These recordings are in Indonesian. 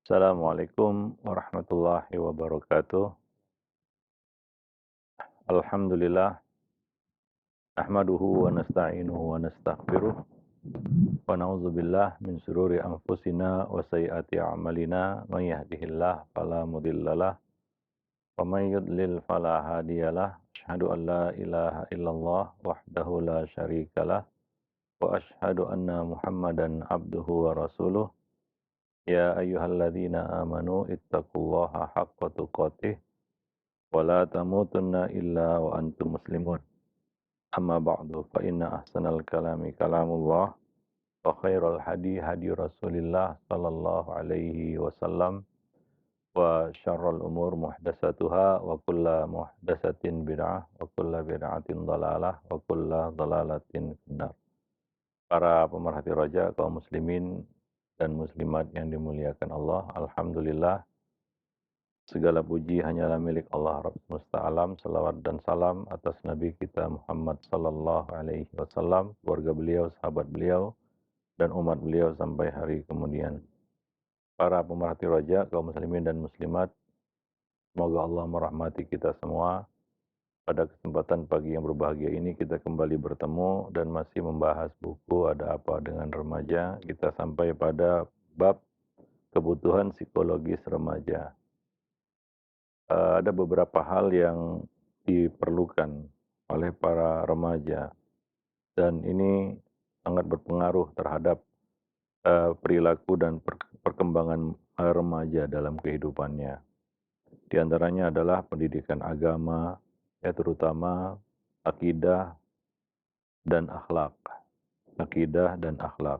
Assalamualaikum warahmatullahi wabarakatuh. Alhamdulillah, nahmaduhu wa nasta'inuhu wa nastaghfiruh wa na'udzubillah min syururi anfusina wa sayyiati a'malina. May yahdihillahu fala mudhillalah wa may yudlil fala hadiyalah. Asyhadu an la ilaha illallah wahdahu la syarikalah wa asyhadu anna Muhammadan abduhu wa rasuluh. Ya ayyuhalladzina amanu ittaqullaha haqqa tuqatih wa la tamutunna illa wa antum muslimun. Amma ba'du fa inna ahsanal kalami kalamullah wa khairal hadi hadi Rasulillah sallallahu alaihi wasallam wa syarrul umur muhdatsatuha wa kulla muhdatsatin bid'ah wa kulla bid'atin dhalalah wa kulla dhalalatin finnar. Para pemerhati roja kaum muslimin dan muslimat yang dimuliakan Allah, alhamdulillah segala puji hanyalah milik Allah Rabb semesta alam. Salawat dan salam atas Nabi kita Muhammad sallallahu alaihi wasallam, keluarga beliau, sahabat beliau, dan umat beliau sampai hari kemudian. Para pemerhati roja, kaum muslimin dan muslimat, semoga Allah merahmati kita semua. Pada kesempatan pagi yang berbahagia ini kita kembali bertemu dan masih membahas buku Ada Apa Dengan Remaja. Kita sampai pada bab kebutuhan psikologis remaja. Ada beberapa hal yang diperlukan oleh para remaja dan ini sangat berpengaruh terhadap perilaku dan perkembangan remaja dalam kehidupannya. Di antaranya adalah pendidikan agama, ya terutama akidah dan akhlak. Akidah dan akhlak.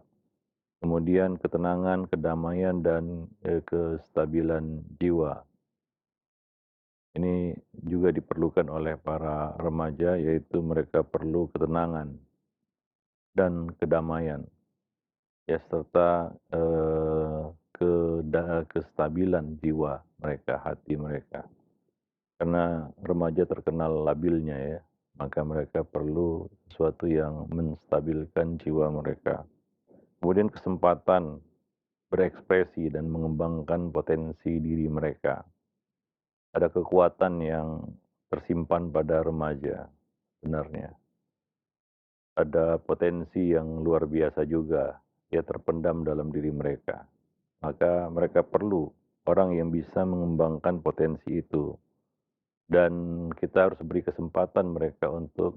Kemudian ketenangan, kedamaian dan kestabilan jiwa. Ini juga diperlukan oleh para remaja, yaitu mereka perlu ketenangan dan kedamaian, ya serta kestabilan jiwa mereka, hati mereka. Karena remaja terkenal labilnya ya, maka mereka perlu sesuatu yang menstabilkan jiwa mereka. Kemudian kesempatan berekspresi dan mengembangkan potensi diri mereka. Ada kekuatan yang tersimpan pada remaja sebenarnya. Ada potensi yang luar biasa juga, ya terpendam dalam diri mereka. Maka mereka perlu orang yang bisa mengembangkan potensi itu. Dan kita harus beri kesempatan mereka untuk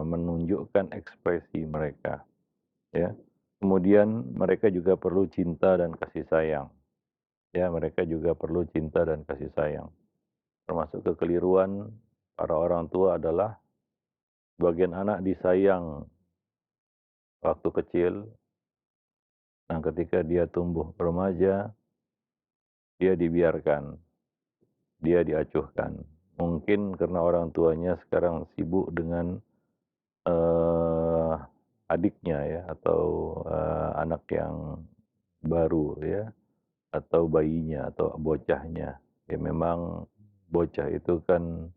menunjukkan ekspresi mereka. Ya. Kemudian mereka juga perlu cinta dan kasih sayang. Ya, mereka juga perlu cinta dan kasih sayang. Termasuk kekeliruan para orang tua adalah bagian anak disayang waktu kecil. Nah, ketika dia tumbuh remaja, dia dibiarkan, dia diacuhkan. Mungkin karena orang tuanya sekarang sibuk dengan eh, adiknya ya, atau anak yang baru ya, atau bayinya atau bocahnya. Ya memang bocah itu kan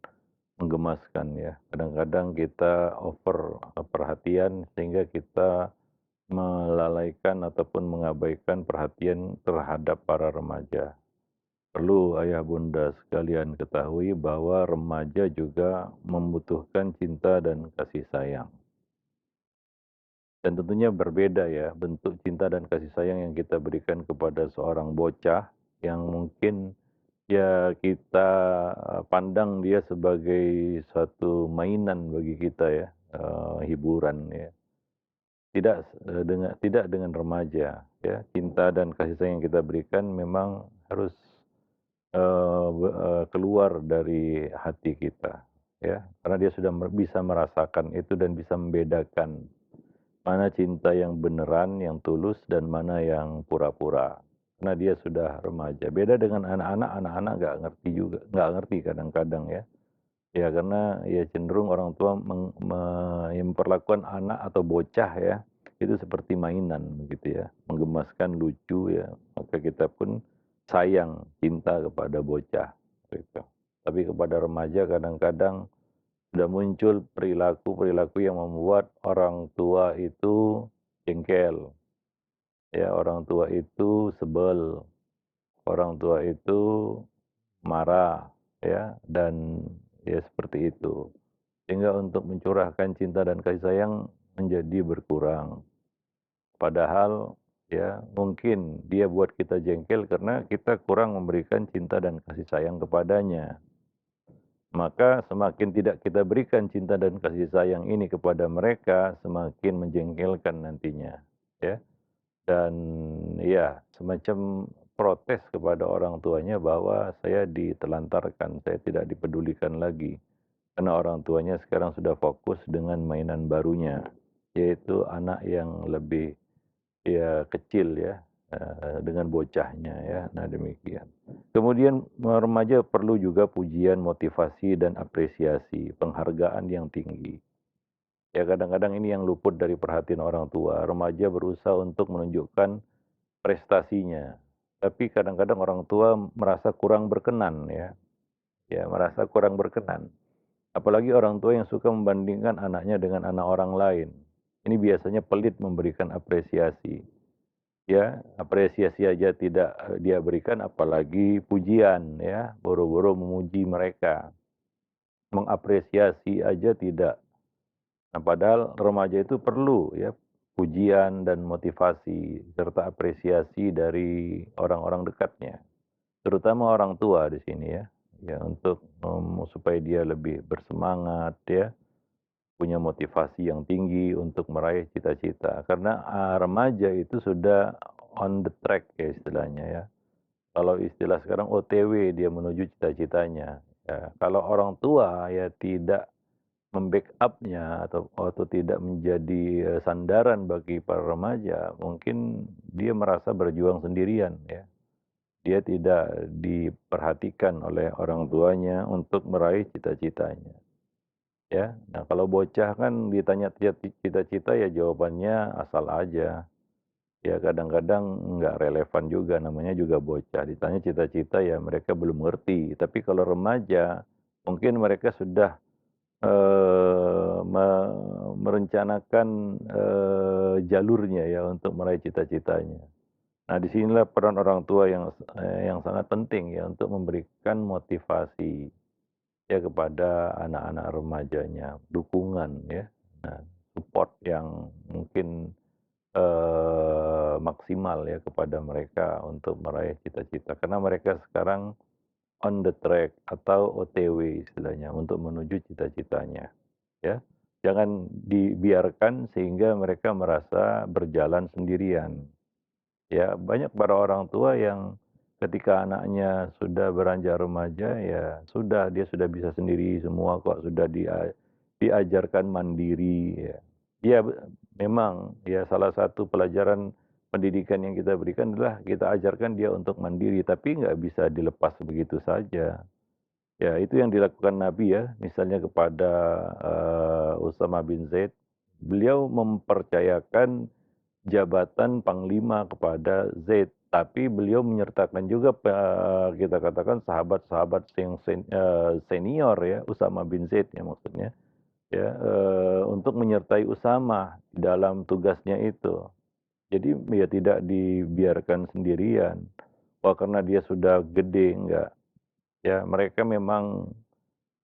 menggemaskan ya. Kadang-kadang kita over perhatian sehingga kita melalaikan ataupun mengabaikan perhatian terhadap para remaja. Perlu ayah bunda sekalian ketahui bahwa remaja juga membutuhkan cinta dan kasih sayang. Dan tentunya berbeda ya bentuk cinta dan kasih sayang yang kita berikan kepada seorang bocah yang mungkin ya kita pandang dia sebagai suatu mainan bagi kita ya, hiburan ya. Tidak dengan remaja ya. Cinta dan kasih sayang yang kita berikan memang harus keluar dari hati kita ya. Karena dia sudah bisa merasakan itu dan bisa membedakan mana cinta yang beneran, yang tulus, dan mana yang pura-pura. Karena dia sudah remaja. Beda dengan anak-anak nggak ngerti juga, nggak ngerti kadang-kadang ya. Ya karena ya cenderung orang tua memperlakukan anak atau bocah ya, itu seperti mainan begitu ya. Menggemaskan, lucu ya. Maka kita pun sayang, cinta kepada bocah. Gitu. Tapi kepada remaja kadang-kadang sudah muncul perilaku-perilaku yang membuat orang tua itu jengkel, Ya, orang tua itu sebel, orang tua itu marah, ya, dan ya seperti itu. Sehingga untuk mencurahkan cinta dan kasih sayang menjadi berkurang. Padahal ya mungkin dia buat kita jengkel karena kita kurang memberikan cinta dan kasih sayang kepadanya. Maka semakin tidak kita berikan cinta dan kasih sayang ini kepada mereka, semakin menjengkelkan nantinya, ya. Dan ya, semacam protes kepada orang tuanya bahwa saya ditelantarkan, saya tidak dipedulikan lagi. Karena orang tuanya sekarang sudah fokus dengan mainan barunya, yaitu anak yang lebih ya kecil ya, dengan bocahnya ya. Nah demikian. Kemudian remaja perlu juga pujian, motivasi, dan apresiasi, penghargaan yang tinggi. Ya kadang-kadang ini yang luput dari perhatian orang tua. Remaja berusaha untuk menunjukkan prestasinya, tapi kadang-kadang orang tua merasa kurang berkenan ya, merasa kurang berkenan. Apalagi orang tua yang suka membandingkan anaknya dengan anak orang lain. Ini biasanya pelit memberikan apresiasi. Ya, apresiasi aja tidak dia berikan apalagi pujian ya, boro-boro memuji mereka. Mengapresiasi aja tidak. Nah, padahal remaja itu perlu ya pujian dan motivasi serta apresiasi dari orang-orang dekatnya, terutama orang tua di sini ya. Ya untuk supaya dia lebih bersemangat ya, punya motivasi yang tinggi untuk meraih cita-cita. Karena remaja itu sudah on the track ya istilahnya ya. Kalau istilah sekarang OTW dia menuju cita-citanya. Ya, kalau orang tua ya tidak membackup-nya atau tidak menjadi sandaran bagi para remaja, mungkin dia merasa berjuang sendirian ya. Dia tidak diperhatikan oleh orang tuanya untuk meraih cita-citanya. Ya, nah kalau bocah kan ditanya cita-cita ya jawabannya asal aja. Ya kadang-kadang nggak relevan juga, namanya juga bocah. Ditanya cita-cita ya mereka belum ngerti. Tapi kalau remaja, mungkin mereka sudah merencanakan, jalurnya ya untuk meraih cita-citanya. Nah disinilah peran orang tua yang sangat penting ya untuk memberikan motivasi ya kepada anak-anak remajanya, dukungan ya, nah support yang mungkin, maksimal ya kepada mereka untuk meraih cita-cita. Karena mereka sekarang on the track atau OTW istilahnya untuk menuju cita-citanya, ya. Jangan dibiarkan sehingga mereka merasa berjalan sendirian. Ya, banyak para orang tua yang ketika anaknya sudah beranjak remaja, ya sudah, dia sudah bisa sendiri semua kok, sudah diajarkan mandiri, ya. Ya, memang ya salah satu pelajaran pendidikan yang kita berikan adalah kita ajarkan dia untuk mandiri, tapi nggak bisa dilepas begitu saja. Ya, itu yang dilakukan Nabi ya, misalnya kepada, Usama bin Zaid, beliau mempercayakan jabatan panglima kepada Zaid, tapi beliau menyertakan juga kita katakan sahabat-sahabat yang senior ya, Usama bin Zaid ya maksudnya, ya, untuk menyertai Usama dalam tugasnya itu. Jadi ya tidak dibiarkan sendirian. Wah karena dia sudah gede, enggak. Ya mereka memang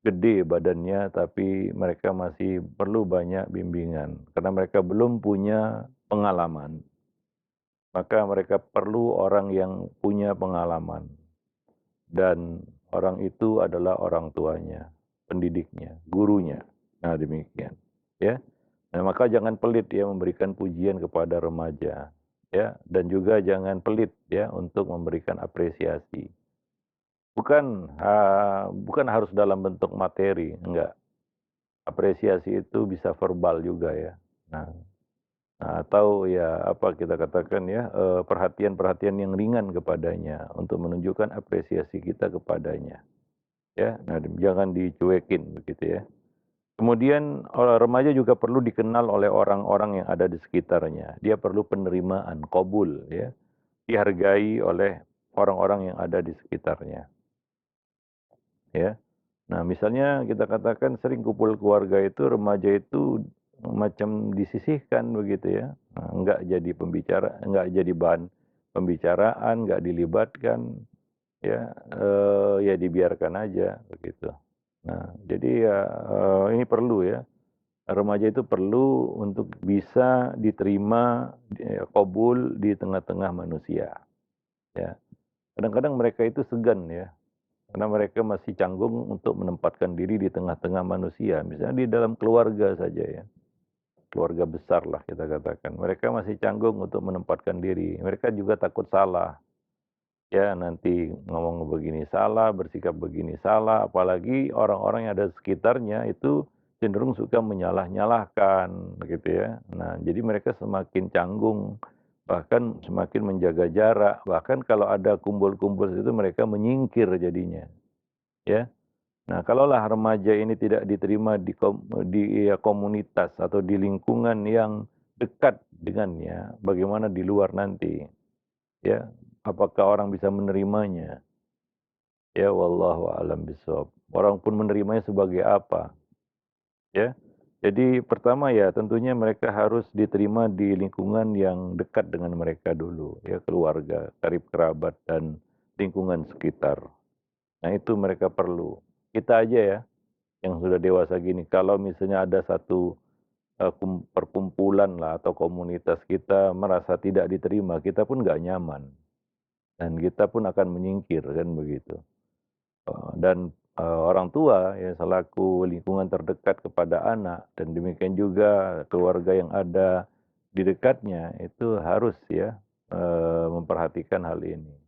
gede badannya, tapi mereka masih perlu banyak bimbingan, karena mereka belum punya pengalaman. Maka mereka perlu orang yang punya pengalaman, dan orang itu adalah orang tuanya, pendidiknya, gurunya. Nah, demikian, ya. Nah, maka jangan pelit ya memberikan pujian kepada remaja, ya, dan juga jangan pelit ya untuk memberikan apresiasi. Bukan harus dalam bentuk materi, enggak. Apresiasi itu bisa verbal juga ya. Nah, atau ya apa kita katakan ya, perhatian-perhatian yang ringan kepadanya untuk menunjukkan apresiasi kita kepadanya, ya. Nah, jangan dicuekin begitu ya. Kemudian remaja juga perlu dikenal oleh orang-orang yang ada di sekitarnya. Dia perlu penerimaan, qabul ya, dihargai oleh orang-orang yang ada di sekitarnya, ya. Nah, misalnya kita katakan sering kumpul keluarga itu, remaja itu macam disisihkan begitu ya, nggak jadi nggak jadi bahan pembicaraan, nggak dilibatkan, ya, ya dibiarkan aja begitu. Nah, jadi ya, ini perlu ya, remaja itu perlu untuk bisa diterima, qabul di tengah-tengah manusia, ya. Kadang-kadang mereka itu segan ya, karena mereka masih canggung untuk menempatkan diri di tengah-tengah manusia, misalnya di dalam keluarga saja ya, keluarga besar lah kita katakan. Mereka masih canggung untuk menempatkan diri, mereka juga takut salah. Ya nanti ngomong begini salah, bersikap begini salah, apalagi orang-orang yang ada di sekitarnya itu cenderung suka menyalah-nyalahkan gitu ya. Nah, jadi mereka semakin canggung, bahkan semakin menjaga jarak, bahkan kalau ada kumpul-kumpul itu mereka menyingkir jadinya, ya. Nah, kalaulah remaja ini tidak diterima di ya, komunitas atau di lingkungan yang dekat dengannya, bagaimana di luar nanti, ya? Apakah orang bisa menerimanya? Ya wallahu a'lam bishawab. Orang pun menerimanya sebagai apa, ya. Jadi pertama ya tentunya mereka harus diterima di lingkungan yang dekat dengan mereka dulu, ya keluarga, karib kerabat dan lingkungan sekitar. Nah itu mereka perlu. Kita aja ya yang sudah dewasa gini, kalau misalnya ada satu, perkumpulan lah atau komunitas kita merasa tidak diterima, kita pun nggak nyaman dan kita pun akan menyingkir kan begitu. Dan, orang tua ya selaku lingkungan terdekat kepada anak dan demikian juga keluarga yang ada di dekatnya itu harus ya, memperhatikan hal ini,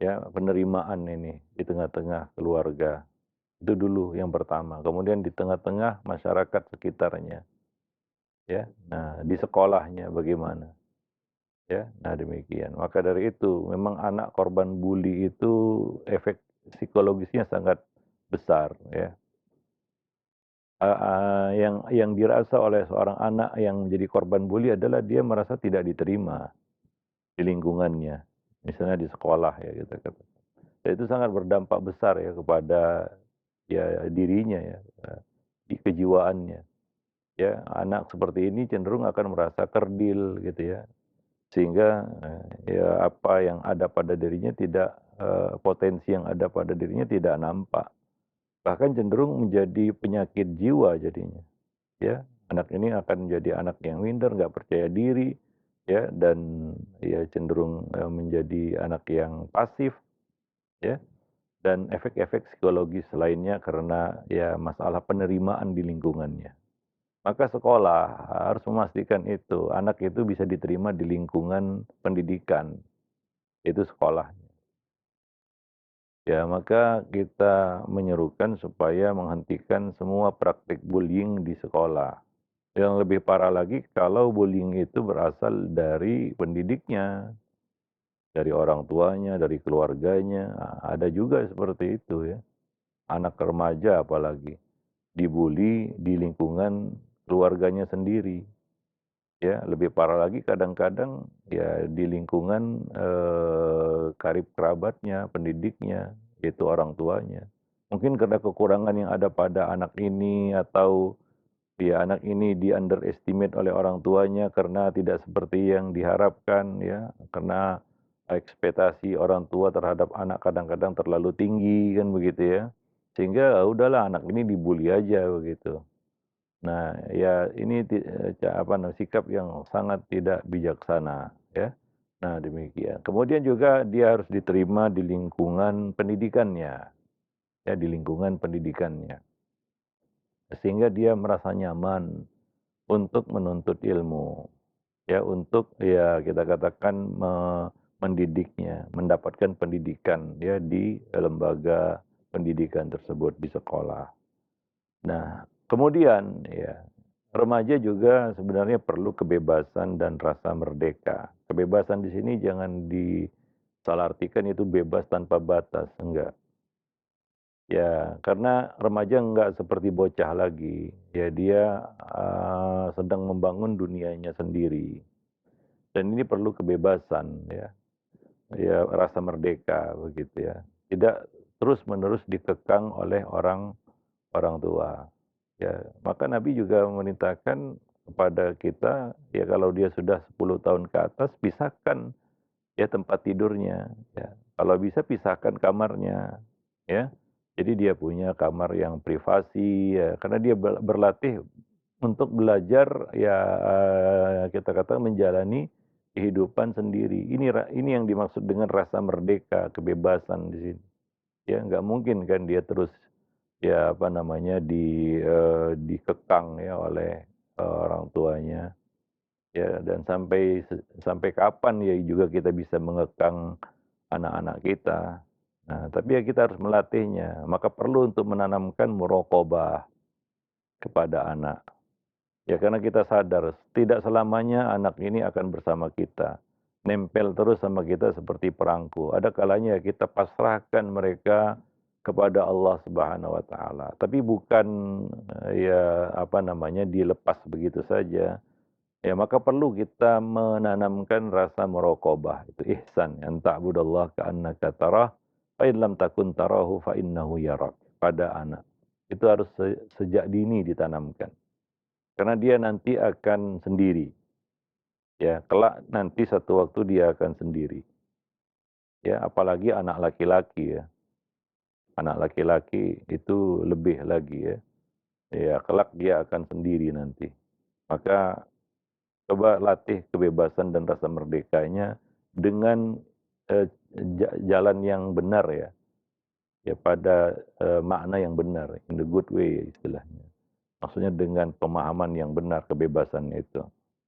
ya penerimaan ini di tengah-tengah keluarga. Itu dulu yang pertama, kemudian di tengah-tengah masyarakat sekitarnya, ya. Nah, di sekolahnya bagaimana, ya. Nah, demikian. Maka dari itu memang anak korban bully itu efek psikologisnya sangat besar, ya. Yang dirasa oleh seorang anak yang menjadi korban bully adalah dia merasa tidak diterima di lingkungannya, misalnya di sekolah ya kita katakan. Dan itu sangat berdampak besar ya kepada ya dirinya ya, di kejiwaannya. Ya, anak seperti ini cenderung akan merasa kerdil gitu ya, sehingga, ya apa yang ada pada dirinya tidak potensi yang ada pada dirinya tidak nampak, bahkan cenderung menjadi penyakit jiwa jadinya. Ya, anak ini akan menjadi anak yang minder, nggak percaya diri, ya, dan ya cenderung, menjadi anak yang pasif, ya, dan efek-efek psikologis lainnya karena ya masalah penerimaan di lingkungannya. Maka sekolah harus memastikan itu, anak itu bisa diterima di lingkungan pendidikan, itu sekolah. Ya, maka kita menyerukan supaya menghentikan semua praktik bullying di sekolah. Yang lebih parah lagi kalau bullying itu berasal dari pendidiknya, dari orang tuanya, dari keluarganya. Ada juga seperti itu ya. Anak remaja apalagi dibully di lingkungan keluarganya sendiri. Ya, lebih parah lagi kadang-kadang ya di lingkungan karib kerabatnya, pendidiknya, yaitu orang tuanya. Mungkin karena kekurangan yang ada pada anak ini atau ya anak ini di-underestimate oleh orang tuanya karena tidak seperti yang diharapkan ya, karena ekspektasi orang tua terhadap anak kadang-kadang terlalu tinggi kan begitu ya. Sehingga udahlah anak ini dibully aja begitu. Nah ya ini sikap yang sangat tidak bijaksana ya. Nah demikian. Kemudian juga dia harus diterima di lingkungan pendidikannya, ya di lingkungan pendidikannya. Sehingga dia merasa nyaman untuk menuntut ilmu, ya untuk ya kita katakan mendidiknya, mendapatkan pendidikan ya di lembaga pendidikan tersebut di sekolah. Nah, kemudian ya remaja juga sebenarnya perlu kebebasan dan rasa merdeka. Kebebasan di sini jangan disalahartikan itu bebas tanpa batas, enggak. Ya, karena remaja nggak seperti bocah lagi. Ya, dia sedang membangun dunianya sendiri. Dan ini perlu kebebasan ya. Ya, rasa merdeka begitu ya. Tidak terus-menerus dikekang oleh orang orang tua. Ya, maka Nabi juga memerintahkan kepada kita, ya kalau dia sudah 10 tahun ke atas, pisahkan ya tempat tidurnya, ya. Kalau bisa pisahkan kamarnya, ya. Jadi dia punya kamar yang privasi, ya, karena dia berlatih untuk belajar, ya, kita katakan menjalani kehidupan sendiri. Ini yang dimaksud dengan rasa merdeka, kebebasan di sini. Ya nggak mungkin kan dia terus, ya apa namanya, dikekang ya oleh, orang tuanya. Ya, dan sampai kapan ya juga kita bisa mengekang anak-anak kita. Nah, tapi ya kita harus melatihnya. Maka perlu untuk menanamkan muraqabah kepada anak. Ya karena kita sadar tidak selamanya anak ini akan bersama kita. Nempel terus sama kita seperti perangko. Ada kalanya kita pasrahkan mereka kepada Allah Subhanahu wa taala. Tapi bukan, ya apa namanya, dilepas begitu saja. Ya maka perlu kita menanamkan rasa muraqabah, itu ihsan, an ta'budallaha ka'annaka tarah, fa in lam takun tarahu fa innahu yarak, pada anak. Itu harus sejak dini ditanamkan. Karena dia nanti akan sendiri, ya kelak nanti satu waktu dia akan sendiri. Ya apalagi anak laki-laki ya. Anak laki-laki itu lebih lagi ya. Ya kelak dia akan sendiri nanti. Maka coba latih kebebasan dan rasa merdekanya dengan, jalan yang benar ya, ya pada, makna yang benar, in the good way istilahnya. Maksudnya dengan pemahaman yang benar kebebasan itu,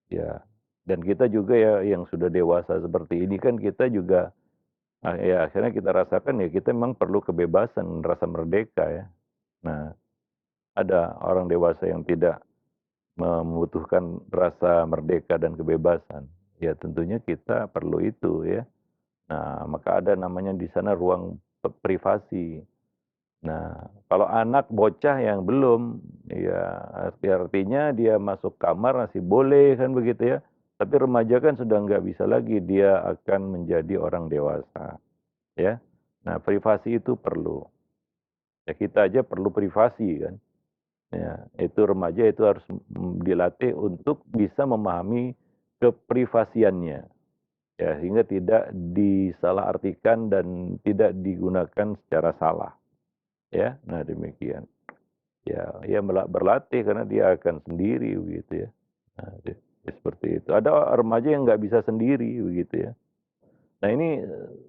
ya. Dan kita juga ya yang sudah dewasa seperti ini kan kita juga, ya akhirnya kita rasakan ya kita memang perlu kebebasan, rasa merdeka ya. Nah, ada orang dewasa yang tidak membutuhkan rasa merdeka dan kebebasan, ya tentunya kita perlu itu ya. Nah, maka ada namanya di sana ruang privasi. Nah, kalau anak bocah yang belum, ya artinya dia masuk kamar masih boleh kan begitu ya. Tapi remaja kan sudah nggak bisa lagi, dia akan menjadi orang dewasa, ya. Nah, privasi itu perlu. Ya kita aja perlu privasi kan. Ya, itu remaja itu harus, dilatih untuk bisa memahami keprivasiannya, ya sehingga tidak disalahartikan dan tidak digunakan secara salah, ya. Nah demikian. Ya ya berlatih karena dia akan sendiri begitu ya. Nah, seperti itu. Ada remaja yang nggak bisa sendiri begitu ya. Nah ini,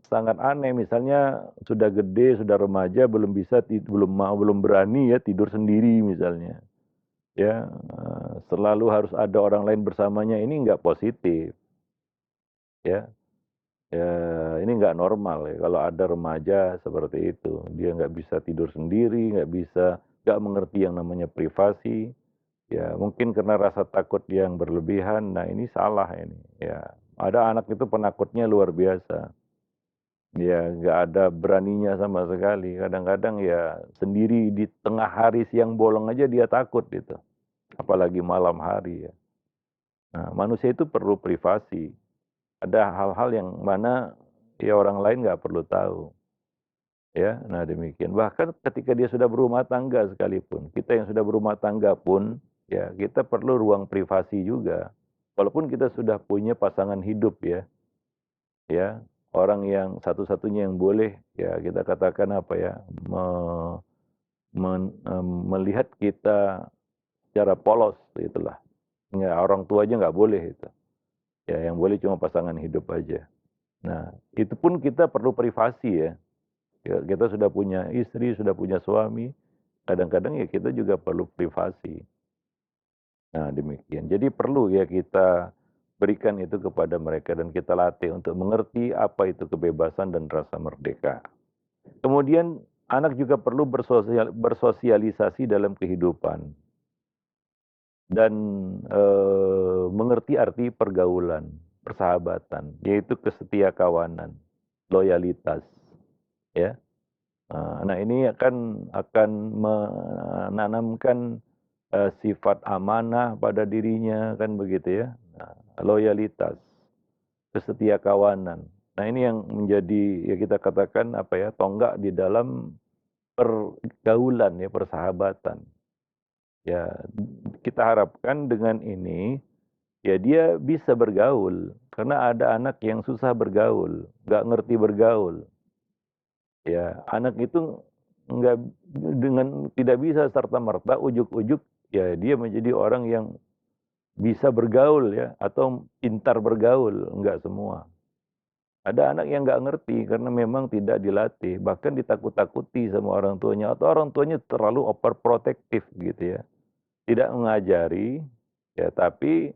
sangat aneh misalnya sudah gede, sudah remaja belum bisa belum berani ya tidur sendiri misalnya. Ya, selalu harus ada orang lain bersamanya, ini nggak positif, ya. Ya, ini nggak normal ya kalau ada remaja seperti itu. Dia nggak bisa tidur sendiri, nggak mengerti yang namanya privasi, ya mungkin karena rasa takut yang berlebihan. Nah, ini salah ini, ya. Ada anak itu penakutnya luar biasa. Ya, nggak ada beraninya sama sekali. Kadang-kadang ya sendiri di tengah hari siang bolong aja dia takut itu, apalagi malam hari ya. Nah, manusia itu perlu privasi. Ada hal-hal yang mana ya orang lain nggak perlu tahu. Ya, nah demikian. Bahkan ketika dia sudah berumah tangga sekalipun, kita yang sudah berumah tangga pun, ya kita perlu ruang privasi juga. Walaupun kita sudah punya pasangan hidup ya, ya orang yang satu-satunya yang boleh ya kita katakan apa ya, melihat kita secara polos itulah. Ya, orang tua aja nggak boleh itu. Ya, yang boleh cuma pasangan hidup aja. Nah, itu pun kita perlu privasi ya. Ya, kita sudah punya istri, sudah punya suami, kadang-kadang ya kita juga perlu privasi. Nah, demikian. Jadi perlu ya kita berikan itu kepada mereka dan kita latih untuk mengerti apa itu kebebasan dan rasa merdeka. Kemudian anak juga perlu bersosialisasi dalam kehidupan dan, mengerti arti pergaulan, persahabatan, yaitu kesetia kawanan, loyalitas, ya. Nah ini akan menanamkan, sifat amanah pada dirinya kan begitu ya. Nah, loyalitas, kesetia kawanan. Nah ini yang menjadi ya kita katakan apa ya, tonggak di dalam pergaulan ya, persahabatan. Ya kita harapkan dengan ini, ya dia bisa bergaul. Karena ada anak yang susah bergaul, nggak ngerti bergaul. Ya, anak itu nggak dengan tidak bisa serta-merta ujuk-ujuk ya dia menjadi orang yang bisa bergaul ya atau pintar bergaul, enggak semua. Ada anak yang nggak ngerti karena memang tidak dilatih, bahkan ditakut-takuti sama orang tuanya atau orang tuanya terlalu overprotective gitu ya. Tidak mengajari ya tapi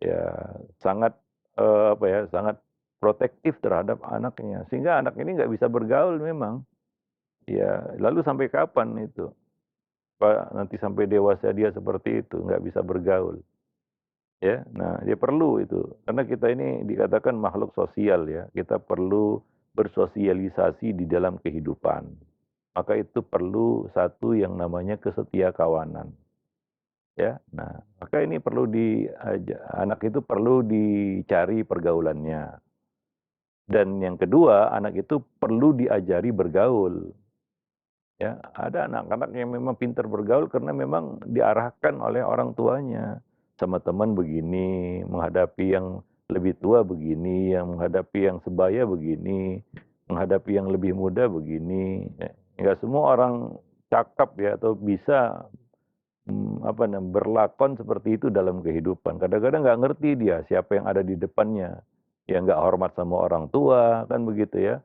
ya sangat apa ya, sangat protektif terhadap anaknya. Sehingga anak ini nggak bisa bergaul memang. Ya, lalu sampai kapan itu? Nanti sampai dewasa dia seperti itu, nggak bisa bergaul. Ya, nah dia perlu itu. Karena kita ini dikatakan makhluk sosial ya, kita perlu bersosialisasi di dalam kehidupan. Maka itu perlu satu yang namanya kesetia kawanan. Ya, nah maka ini perlu anak itu perlu dicari pergaulannya. Dan yang kedua, anak itu perlu diajari bergaul. Ya, ada anak-anak yang memang pintar bergaul karena memang diarahkan oleh orang tuanya. Sama teman begini, menghadapi yang lebih tua begini, yang menghadapi yang sebaya begini, menghadapi yang lebih muda begini. Ya, enggak semua orang cakap ya atau bisa apa namanya berlakon seperti itu dalam kehidupan. Kadang-kadang nggak ngerti dia siapa yang ada di depannya. Ya nggak hormat sama orang tua kan begitu ya.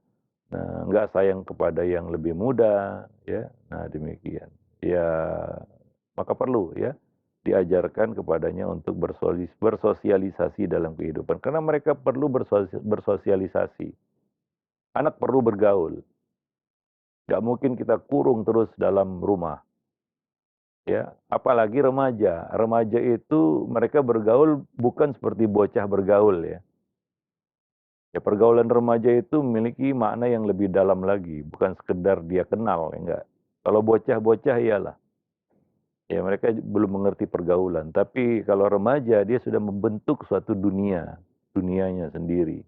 Nah, nggak sayang kepada yang lebih muda, ya. Nah, demikian. Ya, maka perlu ya diajarkan kepadanya untuk bersosialisasi dalam kehidupan. Karena mereka perlu bersosialisasi. Anak perlu bergaul. Nggak mungkin kita kurung terus dalam rumah. Ya, apalagi remaja. Remaja itu mereka bergaul bukan seperti bocah bergaul ya. Ya, pergaulan remaja itu memiliki makna yang lebih dalam lagi, bukan sekedar dia kenal, ya enggak. Kalau bocah-bocah iyalah, ya mereka belum mengerti pergaulan. Tapi kalau remaja dia sudah membentuk suatu dunia, dunianya sendiri.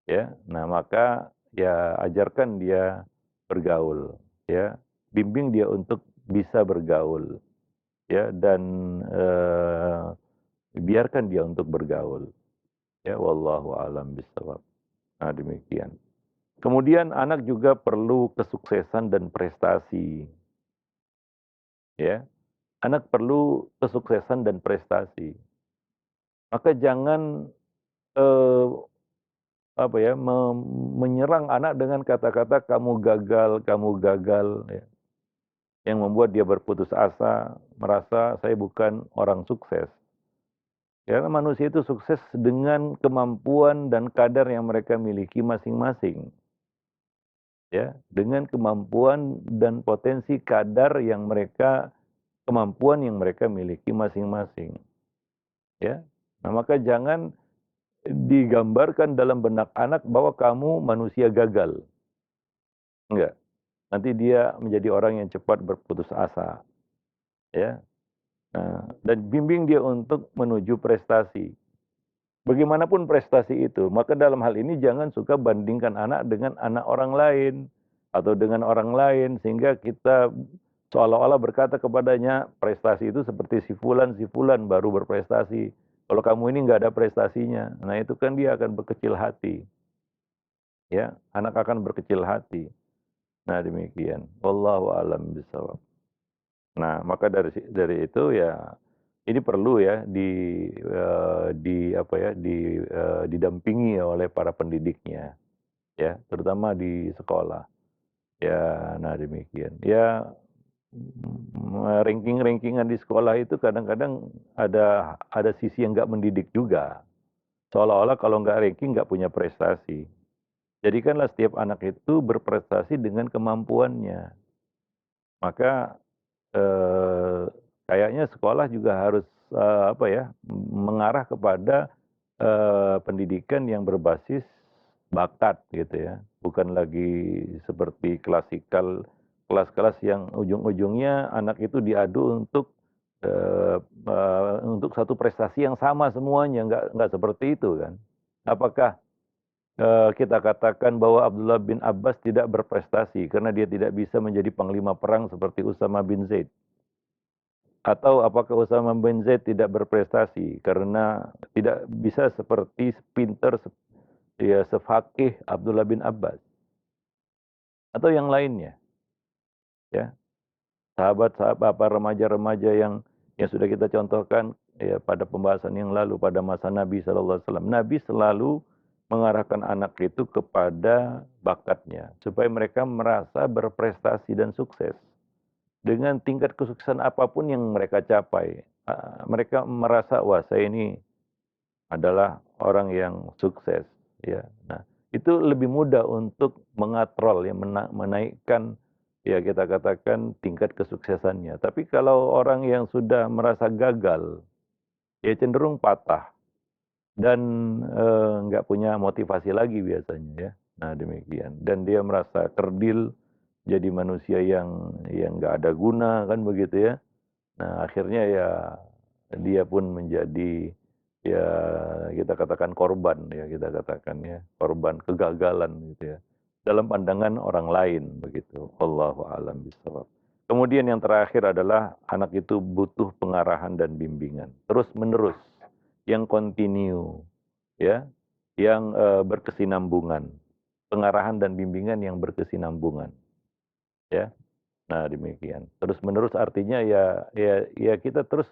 Ya, nah maka ya ajarkan dia bergaul, ya, bimbing dia untuk bisa bergaul, ya, dan biarkan dia untuk bergaul. Ya, wallahu alam bisawab. Nah demikian. Kemudian anak juga perlu kesuksesan dan prestasi, ya. Anak perlu kesuksesan dan prestasi. Maka jangan eh, apa ya menyerang anak dengan kata-kata kamu gagal, ya. Yang membuat dia berputus asa, merasa saya bukan orang sukses. Karena manusia itu sukses dengan kemampuan dan kadar yang mereka miliki masing-masing. Ya, dengan kemampuan dan potensi kadar yang kemampuan yang mereka miliki masing-masing. Ya, nah maka jangan digambarkan dalam benak anak bahwa kamu manusia gagal. Enggak. Nanti dia menjadi orang yang cepat berputus asa. Ya, nah, dan bimbing dia untuk menuju prestasi. Bagaimanapun prestasi itu, maka dalam hal ini jangan suka bandingkan anak dengan anak orang lain atau dengan orang lain sehingga kita seolah-olah berkata kepadanya prestasi itu seperti si fulan baru berprestasi. Kalau kamu ini nggak ada prestasinya, nah itu kan dia akan berkecil hati. Ya, anak akan berkecil hati. Nah demikian. Wallahu alam bisawab. Nah maka dari itu ya ini perlu ya didampingi oleh para pendidiknya ya terutama di sekolah ya. Nah demikian ya, ranking-rankingan di sekolah itu kadang-kadang ada sisi yang nggak mendidik juga, seolah-olah kalau nggak ranking nggak punya prestasi. Jadikanlah setiap anak itu berprestasi dengan kemampuannya. Maka eh, kayaknya sekolah juga harus apa ya mengarah kepada pendidikan yang berbasis bakat gitu ya, bukan lagi seperti klasikal kelas-kelas yang ujung-ujungnya anak itu diadu untuk satu prestasi yang sama semuanya, nggak seperti itu kan. Apakah kita katakan bahwa Abdullah bin Abbas tidak berprestasi karena dia tidak bisa menjadi panglima perang seperti Usama bin Zaid? Atau apakah Usama bin Zaid tidak berprestasi karena tidak bisa seperti pinter, ya sefaqih Abdullah bin Abbas atau yang lainnya, ya. Sahabat-sahabat, apa remaja-remaja yang sudah kita contohkan ya pada pembahasan yang lalu pada masa Nabi sallallahu alaihi wasallam. Nabi selalu mengarahkan anak itu kepada bakatnya supaya mereka merasa berprestasi dan sukses. Dengan tingkat kesuksesan apapun yang mereka capai, mereka merasa wah saya ini adalah orang yang sukses, ya. Nah, itu lebih mudah untuk mengatrol ya, menaikkan ya kita katakan tingkat kesuksesannya. Tapi kalau orang yang sudah merasa gagal, ya cenderung patah dan nggak punya motivasi lagi biasanya ya. Nah, demikian. Dan dia merasa kerdil, jadi manusia yang nggak ada guna kan begitu ya. Nah, akhirnya ya dia pun menjadi ya kita katakan korban ya, kita katakan ya, korban kegagalan gitu ya. Dalam pandangan orang lain begitu. Wallahu a'lam bishawab. Kemudian yang terakhir adalah anak itu butuh pengarahan dan bimbingan terus menerus yang kontinu ya, yang berkesinambungan. Pengarahan dan bimbingan yang berkesinambungan ya. Nah, demikian. Terus menerus artinya ya kita terus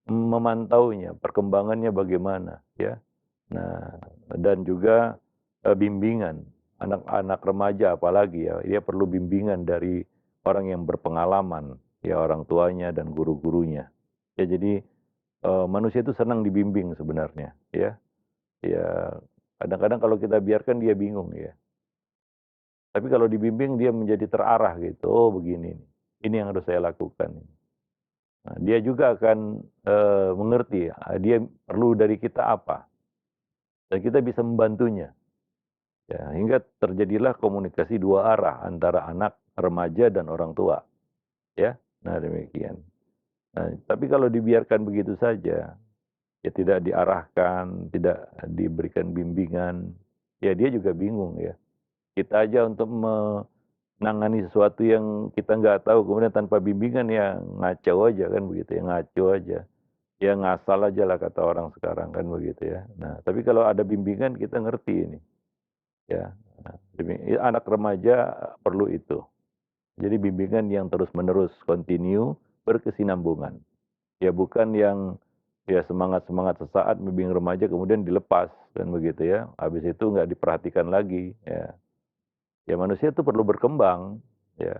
memantaunya, perkembangannya bagaimana, ya. Nah, dan juga, bimbingan. Anak-anak remaja apalagi ya, dia perlu bimbingan dari orang yang berpengalaman, ya orang tuanya dan guru-gurunya. Ya jadi, manusia itu senang dibimbing sebenarnya, ya. Ya, kadang-kadang kalau kita biarkan dia bingung ya. Tapi kalau dibimbing dia menjadi terarah gitu, "Oh begini nih, ini yang harus saya lakukan." Nah, dia juga akan, mengerti, dia perlu dari kita apa, dan kita bisa membantunya. Ya, hingga terjadilah komunikasi dua arah antara anak, remaja, dan orang tua, ya. Nah, demikian. Nah, tapi kalau dibiarkan begitu saja, ya tidak diarahkan, tidak diberikan bimbingan, ya dia juga bingung ya. Kita aja untuk menangani sesuatu yang kita nggak tahu, kemudian tanpa bimbingan ya ngaco aja kan begitu ya, ngaco aja. Ya ngasal aja lah kata orang sekarang kan begitu ya. Nah, tapi kalau ada bimbingan kita ngerti ini, ya. Nah, anak remaja perlu itu. Jadi bimbingan yang terus-menerus, continue, berkesinambungan. Ya bukan yang ya semangat-semangat sesaat membimbing remaja kemudian dilepas kan begitu ya. Habis itu nggak diperhatikan lagi ya. Ya manusia itu perlu berkembang ya.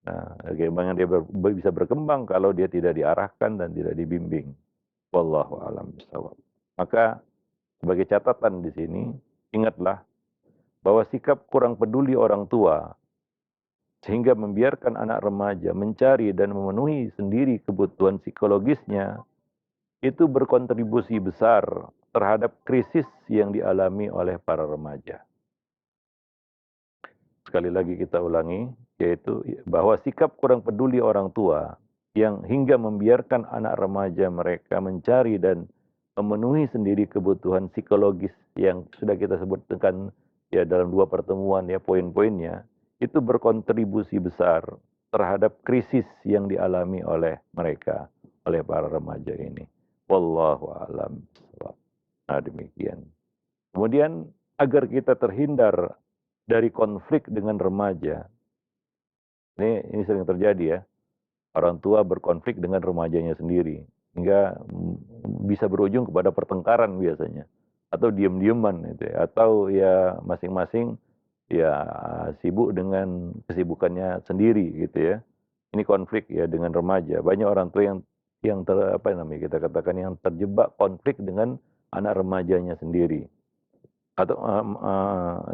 Nah, bagaimana dia bisa berkembang kalau dia tidak diarahkan dan tidak dibimbing. Wallahu a'lam bishawab. Maka sebagai catatan di sini, ingatlah bahwa sikap kurang peduli orang tua sehingga membiarkan anak remaja mencari dan memenuhi sendiri kebutuhan psikologisnya itu berkontribusi besar terhadap krisis yang dialami oleh para remaja. Sekali lagi kita ulangi, yaitu bahwa sikap kurang peduli orang tua yang hingga membiarkan anak remaja mereka mencari dan memenuhi sendiri kebutuhan psikologis yang sudah kita sebutkan ya dalam dua pertemuan ya poin-poinnya, itu berkontribusi besar terhadap krisis yang dialami oleh mereka, oleh para remaja ini. Wallahu a'lam bishawab. Nah, demikian. Kemudian agar kita terhindar dari konflik dengan remaja. Ini sering terjadi ya. Orang tua berkonflik dengan remajanya sendiri hingga bisa berujung kepada pertengkaran biasanya atau diam-diaman gitu ya, atau ya masing-masing ya sibuk dengan kesibukannya sendiri gitu ya. Ini konflik ya dengan remaja. Banyak orang tua yang apa namanya kita katakan yang terjebak konflik dengan anak remajanya sendiri. Atau,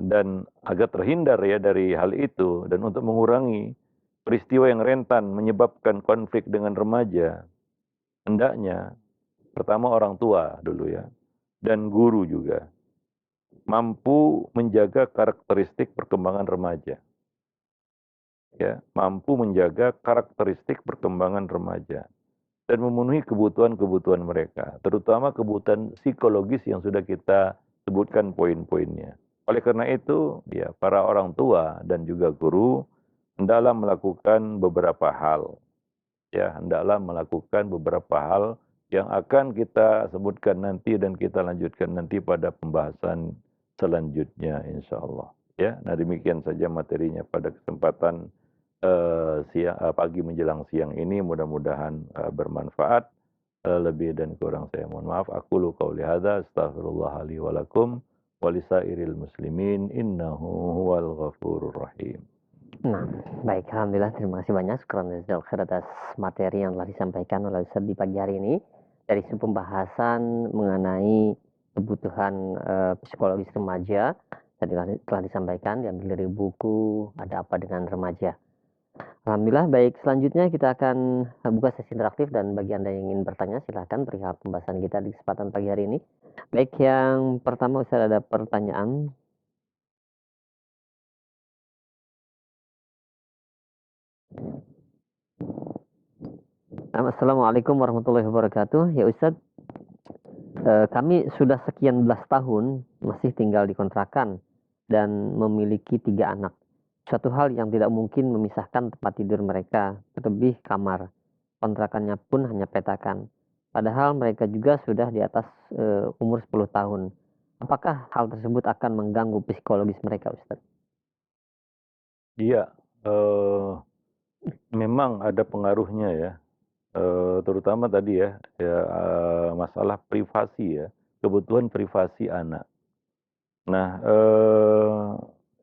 dan agar terhindar ya dari hal itu dan untuk mengurangi peristiwa yang rentan menyebabkan konflik dengan remaja, hendaknya pertama orang tua dulu ya, dan guru juga mampu menjaga karakteristik perkembangan remaja. Ya, mampu menjaga karakteristik perkembangan remaja dan memenuhi kebutuhan-kebutuhan mereka, terutama kebutuhan psikologis yang sudah kita sebutkan poin-poinnya. Oleh karena itu, ya para orang tua dan juga guru hendaklah melakukan beberapa hal. Ya, hendaklah melakukan beberapa hal yang akan kita sebutkan nanti dan kita lanjutkan nanti pada pembahasan selanjutnya insyaallah. Ya, nah demikian saja materinya pada kesempatan pagi menjelang siang ini mudah-mudahan bermanfaat. Lebih dan kurang saya mohon maaf. Aqulu qauli hadza astaghfirullah li wa lakum wa lisairil muslimin innahu huwal ghafurur rahim. Nah, baik, alhamdulillah, terima kasih banyak syukran jazakallahu khair atas materi yang telah disampaikan oleh Ustaz di pagi hari ini dari pembahasan mengenai kebutuhan psikologis remaja. Tadi telah disampaikan diambil dari buku Ada Apa Dengan Remaja. Alhamdulillah, baik, selanjutnya kita akan buka sesi interaktif dan bagi Anda yang ingin bertanya silahkan perihal pembahasan kita di kesempatan pagi hari ini. Baik, yang pertama Ustaz ada pertanyaan. Assalamualaikum warahmatullahi wabarakatuh. Ya Ustadz, kami sudah sekian belas tahun masih tinggal di kontrakan dan memiliki 3 anak. Suatu hal yang tidak mungkin memisahkan tempat tidur mereka, terlebih kamar. Kontrakannya pun hanya petakan. Padahal mereka juga sudah di atas umur 10 tahun. Apakah hal tersebut akan mengganggu psikologis mereka, Ustadz? Iya, memang ada pengaruhnya ya. Terutama tadi ya, masalah privasi ya, kebutuhan privasi anak. Nah,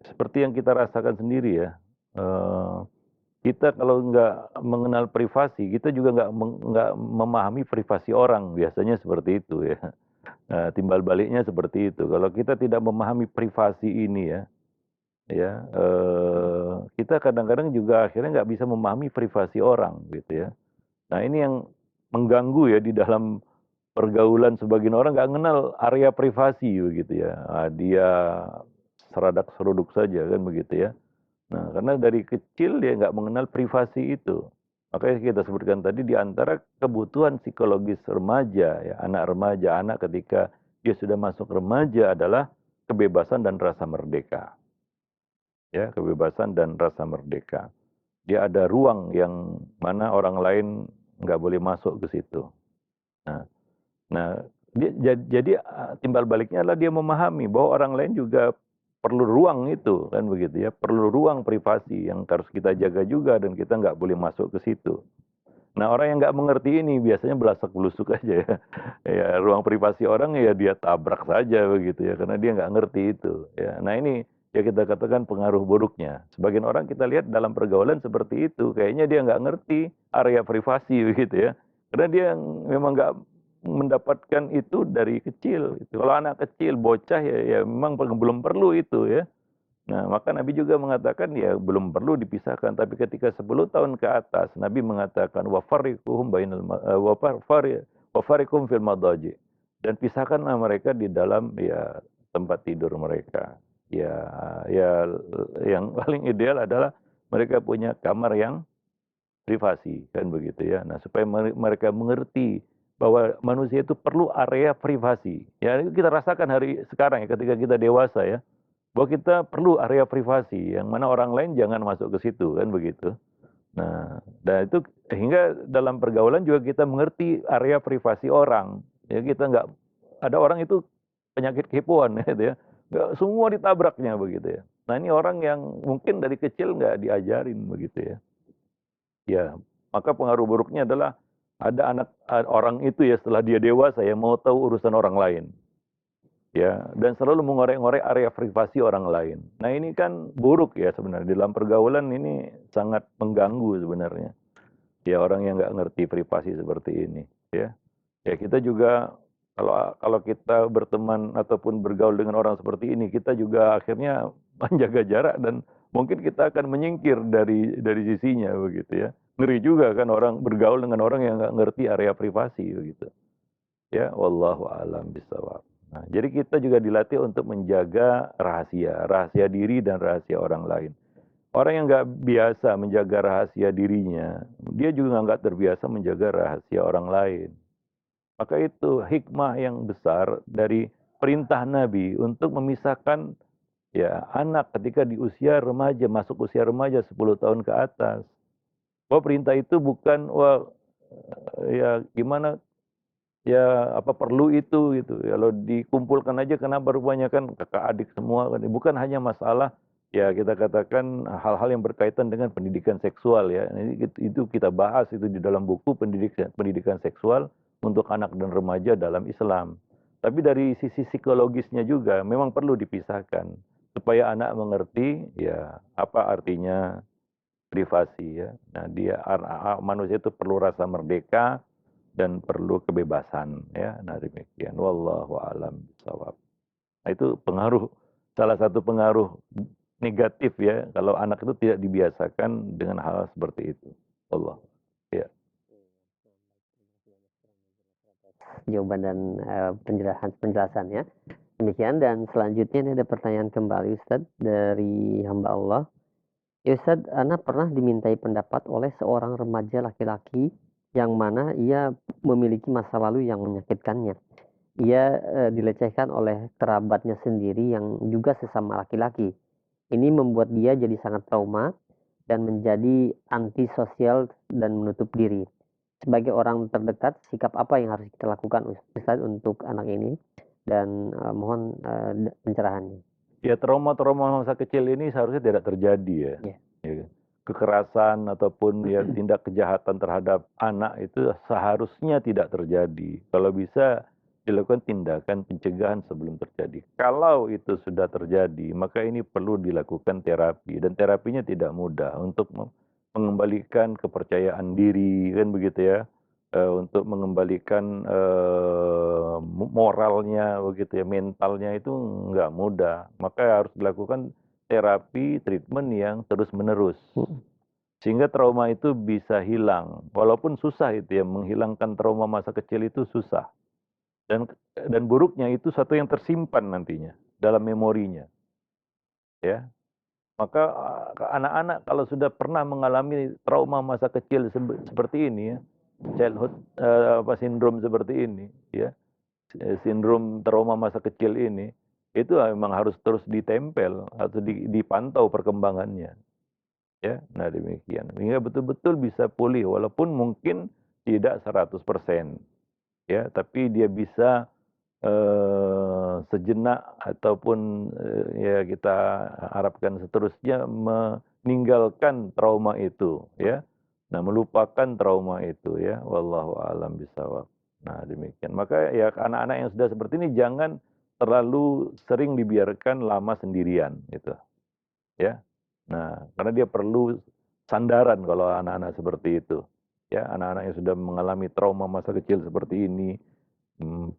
seperti yang kita rasakan sendiri ya, eee, kita kalau nggak mengenal privasi, kita juga nggak memahami privasi orang, biasanya seperti itu ya. Timbal baliknya seperti itu, kalau kita tidak memahami privasi ini kita kadang-kadang juga akhirnya nggak bisa memahami privasi orang gitu ya. Nah ini yang mengganggu ya di dalam pergaulan sebagian orang nggak kenal area privasi begitu ya. Dia seradak-seruduk saja kan begitu ya. Nah karena dari kecil dia nggak mengenal privasi itu. Makanya kita sebutkan tadi di antara kebutuhan psikologis remaja ya, anak ketika dia sudah masuk remaja adalah kebebasan dan rasa merdeka. Ya, kebebasan dan rasa merdeka. Dia ada ruang yang mana orang lain nggak boleh masuk ke situ. Nah nah, jadi timbal baliknya adalah dia memahami bahwa orang lain juga perlu ruang itu, kan begitu ya, perlu ruang privasi yang harus kita jaga juga dan kita nggak boleh masuk ke situ. Nah, orang yang nggak mengerti ini biasanya belasak-belusuk aja ya. Ya, ruang privasi orang ya dia tabrak saja begitu ya, karena dia nggak ngerti itu, ya. Nah, ini ya kita katakan pengaruh buruknya. Sebagian orang kita lihat dalam pergaulan seperti itu, kayaknya dia nggak ngerti area privasi begitu ya. Karena dia memang nggak mendapatkan itu dari kecil gitu. Kalau anak kecil, bocah ya memang belum perlu itu ya. Nah, maka Nabi juga mengatakan ya belum perlu dipisahkan, tapi ketika 10 tahun ke atas Nabi mengatakan wa farriquhum bainal wa farriqum fil madaji, dan pisahkanlah mereka di dalam ya tempat tidur mereka. Ya ya yang paling ideal adalah mereka punya kamar yang privasi kan begitu ya. Nah, supaya mereka mengerti bahwa manusia itu perlu area privasi. Ya, itu kita rasakan hari sekarang ya ketika kita dewasa ya, bahwa kita perlu area privasi yang mana orang lain jangan masuk ke situ kan begitu. Nah, dan itu hingga dalam pergaulan juga kita mengerti area privasi orang. Ya kita nggak ada orang itu penyakit kepoan gitu ya. Nggak semua ditabraknya begitu ya. Nah ini orang yang mungkin dari kecil nggak diajarin begitu ya. Ya, maka pengaruh buruknya adalah ada orang itu ya setelah dia dewasa yang mau tahu urusan orang lain. Ya, dan selalu mengorek-ngorek area privasi orang lain. Nah, ini kan buruk ya sebenarnya. Dalam pergaulan ini sangat mengganggu sebenarnya. Ya, orang yang nggak ngerti privasi seperti ini, ya. Ya, kita juga kalau kita berteman ataupun bergaul dengan orang seperti ini, kita juga akhirnya menjaga jarak dan mungkin kita akan menyingkir dari sisinya begitu ya. Ngeri juga kan orang bergaul dengan orang yang nggak ngerti area privasi begitu. Ya, wallahu a'lam bishawab. Nah, jadi kita juga dilatih untuk menjaga rahasia, rahasia diri dan rahasia orang lain. Orang yang nggak biasa menjaga rahasia dirinya, dia juga nggak terbiasa menjaga rahasia orang lain. Maka itu hikmah yang besar dari perintah Nabi untuk memisahkan ya anak ketika di usia remaja, masuk usia remaja 10 tahun ke atas. Bahwa perintah itu bukan, wah, ya gimana, ya apa perlu itu gitu. Kalau dikumpulkan aja kenapa rupanya kan kakak adik semua kan. Bukan hanya masalah ya kita katakan hal-hal yang berkaitan dengan pendidikan seksual ya. Ini itu kita bahas itu di dalam buku pendidikan pendidikan seksual untuk anak dan remaja dalam Islam. Tapi dari sisi psikologisnya juga memang perlu dipisahkan supaya anak mengerti ya apa artinya privasi ya. Nah, manusia itu perlu rasa merdeka dan perlu kebebasan ya. Nah, demikian. Wallahu a'lam bishawab. Nah, itu salah satu pengaruh negatif ya kalau anak itu tidak dibiasakan dengan hal seperti itu. Allah. Ya. Jawaban dan penjelasannya. Demikian dan selanjutnya ini ada pertanyaan kembali Ustadz dari hamba Allah. Ya Ustadz, Ana pernah dimintai pendapat oleh seorang remaja laki-laki yang mana ia memiliki masa lalu yang menyakitkannya. Ia dilecehkan oleh kerabatnya sendiri yang juga sesama laki-laki. Ini membuat dia jadi sangat trauma dan menjadi antisosial dan menutup diri. Sebagai orang terdekat, sikap apa yang harus kita lakukan Ustadz untuk anak ini? Dan mohon pencerahannya. Ya, trauma-trauma masa kecil ini seharusnya tidak terjadi ya. Ya. Ya. Kekerasan ataupun ya tindak kejahatan terhadap anak itu seharusnya tidak terjadi. Kalau bisa dilakukan tindakan pencegahan sebelum terjadi. Kalau itu sudah terjadi, maka ini perlu dilakukan terapi dan terapinya tidak mudah untuk mengembalikan kepercayaan diri kan begitu ya. Untuk mengembalikan moralnya begitu ya, mentalnya itu nggak mudah. Maka harus dilakukan terapi, treatment yang terus-menerus. Sehingga trauma itu bisa hilang. Walaupun susah itu ya, menghilangkan trauma masa kecil itu susah. Dan buruknya itu satu yang tersimpan nantinya dalam memorinya. Ya. Maka anak-anak kalau sudah pernah mengalami trauma masa kecil seperti ini ya, childhood sindrom seperti ini ya, sindrom trauma masa kecil ini, itu memang harus terus ditempel atau dipantau perkembangannya. Ya, nah demikian. Hingga betul-betul bisa pulih walaupun mungkin tidak 100%. Ya, tapi dia bisa sejenak ataupun ya kita harapkan seterusnya meninggalkan trauma itu ya. Nah, melupakan trauma itu ya. Wallahu a'lam bishawab. Nah, demikian. Maka ya anak-anak yang sudah seperti ini jangan terlalu sering dibiarkan lama sendirian gitu. Ya. Nah, karena dia perlu sandaran kalau anak-anak seperti itu. Ya, anak-anak yang sudah mengalami trauma masa kecil seperti ini,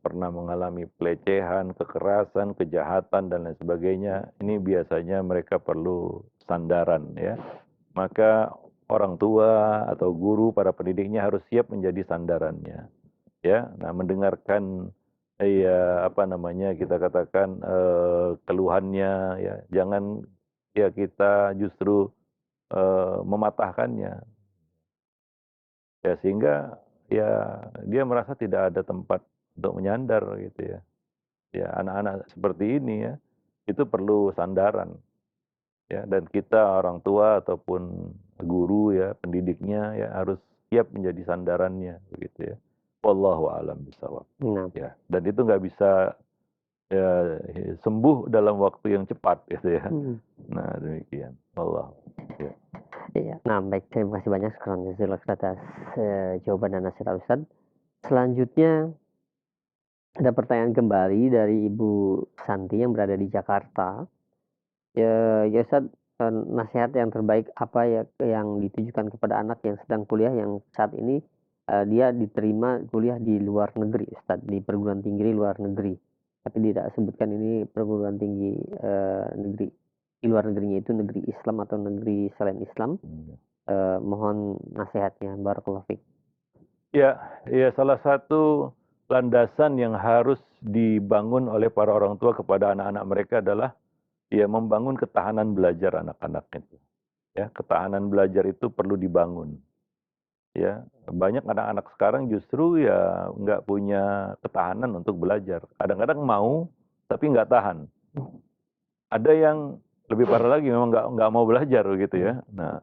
pernah mengalami pelecehan, kekerasan, kejahatan dan lain sebagainya, ini biasanya mereka perlu sandaran ya. Maka orang tua atau guru, para pendidiknya harus siap menjadi sandarannya. Ya, nah mendengarkan ya apa namanya kita katakan keluhannya ya, jangan ya kita justru mematahkannya. Ya sehingga ya dia merasa tidak ada tempat untuk menyandar gitu ya. Ya anak-anak seperti ini ya, itu perlu sandaran. Ya dan kita orang tua ataupun guru ya, pendidiknya ya harus siap menjadi sandarannya begitu ya. Wallahu a'lam bishawab. Nah, Ya, dan itu nggak bisa ya sembuh dalam waktu yang cepat gitu ya. Nah, demikian. Allah. Ya. iya. Nah, baik, terima kasih banyak sekarang atas jawaban dan nasihat Ustadz. Selanjutnya ada pertanyaan kembali dari Ibu Santi yang berada di Jakarta. Ya Ustadz, nasihat yang terbaik apa ya yang ditujukan kepada anak yang sedang kuliah yang saat ini dia diterima kuliah di luar negeri, Ustadz, di perguruan tinggi di luar negeri. Tapi tidak sebutkan ini perguruan tinggi negeri di luar negerinya itu negeri Islam atau negeri selain Islam. Mohon nasihatnya, barakallahu fiik. Ya, ya salah satu landasan yang harus dibangun oleh para orang tua kepada anak-anak mereka adalah ya membangun ketahanan belajar anak-anak itu. Ya, ketahanan belajar itu perlu dibangun. Ya, banyak anak-anak sekarang justru ya nggak punya ketahanan untuk belajar. Kadang-kadang mau tapi nggak tahan. Ada yang lebih parah lagi memang nggak mau belajar gitu ya. Nah,